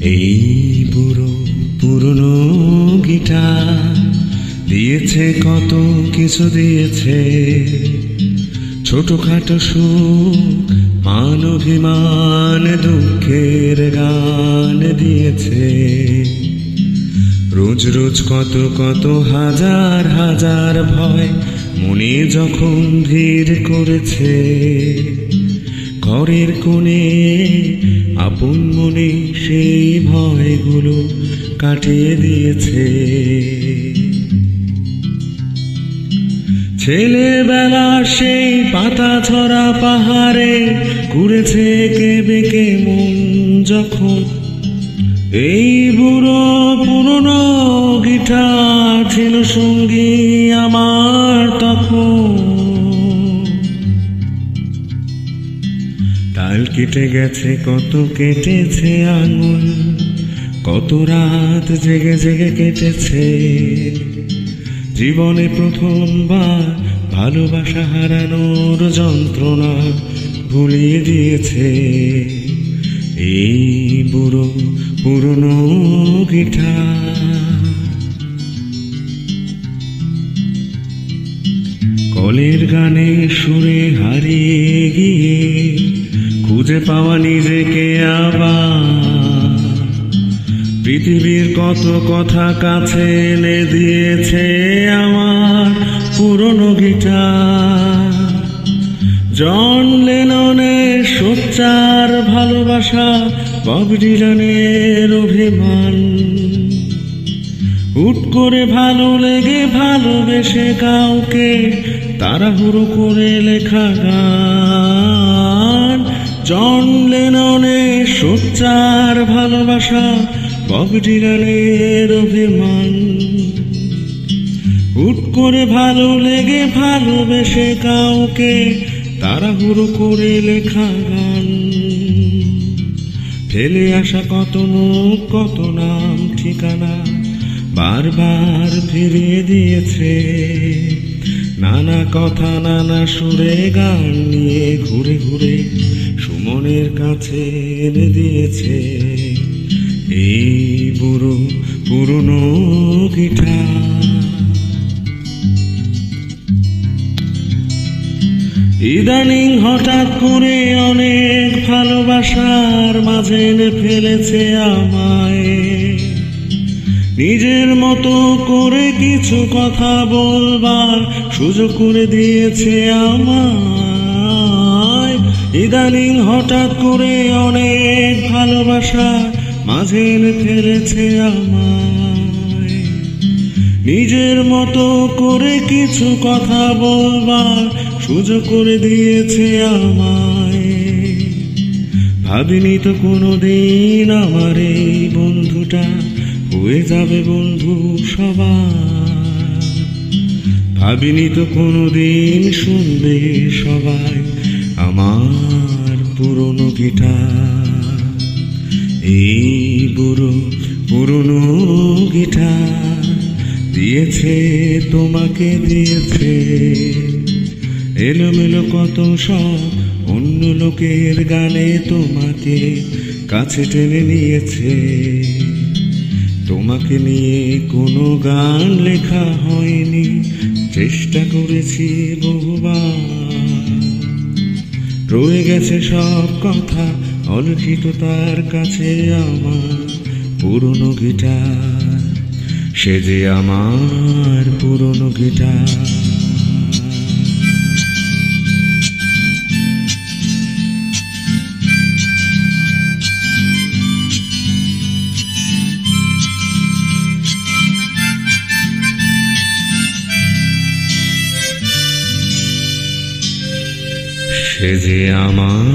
এই বুড়ো পুরনো গিটার দিয়েছে কত কিছু দিয়েছে, ছোটখাটো সুখ মান অভিমান দুঃখের গান দিয়েছে। রোজ রোজ কত কত হাজার হাজার ভয় মনে যখন ভিড় করেছে, ঘরের কোণে আপন মনে সেই ভয়গুলো কাটিয়ে দিয়েছে। ছেলেবেলা সেই পাতা ছড়া পাহাড়ে ঘুরেছে কে বেঁকে মন যখন, এই বুড়ো পুরনো গিটার ছিল সঙ্গী আমার তখন। তাল কেটে গেছে কত কেটেছে আঙুল, কত রাত জেগে জেগে কেটেছে, জীবনে প্রথমবার ভালোবাসা হারানোর যন্ত্রণা ভুলিয়ে দিয়েছে এই বুড়ো পুরনো গিটার। কলের গানে সুরে হারিয়ে গিয়ে খুঁজে পাওয়া নিজেকে আবার, পৃথিবীর কত কথা কাছে এনে দিয়েছে আমার পুরনো গিটার। জন লেননের সোচ্চার ভালোবাসা, বব ডিলানের অভিমান, হুট করে ভালো লেগে ভালোবেসে কাউকে তাড়াহুড়ো করে লেখা গান। জন লেননের সোচ্চার ভালোবাসা, বব ডিলানের অভিমান, হুট করে ভালো লেগে ভালোবেসে কাউকে তাড়াহুড়ো করে লেখা গান। ফেলে আসা কত মুখ কত নাম ঠিকানা বারবার ফিরিয়ে দিয়েছে, নানা কথা নানা সুরে গান নিয়ে ঘুরে ঘুরে সুমনের কাছে এনে দিয়েছে এই বুড়ো পুরনো গিটার। ইদানিং হঠাৎ করে অনেক ভালোবাসার মাঝে এনে ফেলেছে আমায়, নিজের মতো করে কিছু কথা বলবার সুযোগ করে দিয়েছে আমায়। ইদানিং হঠাৎ করে অনেক ভালোবাসা মাঝে এনে ফেলেছে আমায়, নিজের মতো করে কিছু কথা বলবার সুযোগ করে দিয়েছে আমায়। ভাবিনি তো কোনোদিন আমার এই বন্ধুটা হয়ে যাবে বন্ধু সবার, ভাবিনি তো কোনোদিন শুনবে সবাই আমার পুরনো গিটার। এই বুড়ো পুরনো গিটার দিয়েছে তোমাকে দিয়েছে, এলোমেলো কত সব অন্য লোকের গানে তোমাকে কাছে টেনে নিয়েছে। তোমাকে নিয়ে কোনো গান লেখা হয়নি, চেষ্টা করেছি বহুবার, রয়ে গেছে সব কথা অলিখিত তার কাছে আমার পুরনো গিটার, সে যে আমার পুরনো গিটার। সে যে আমার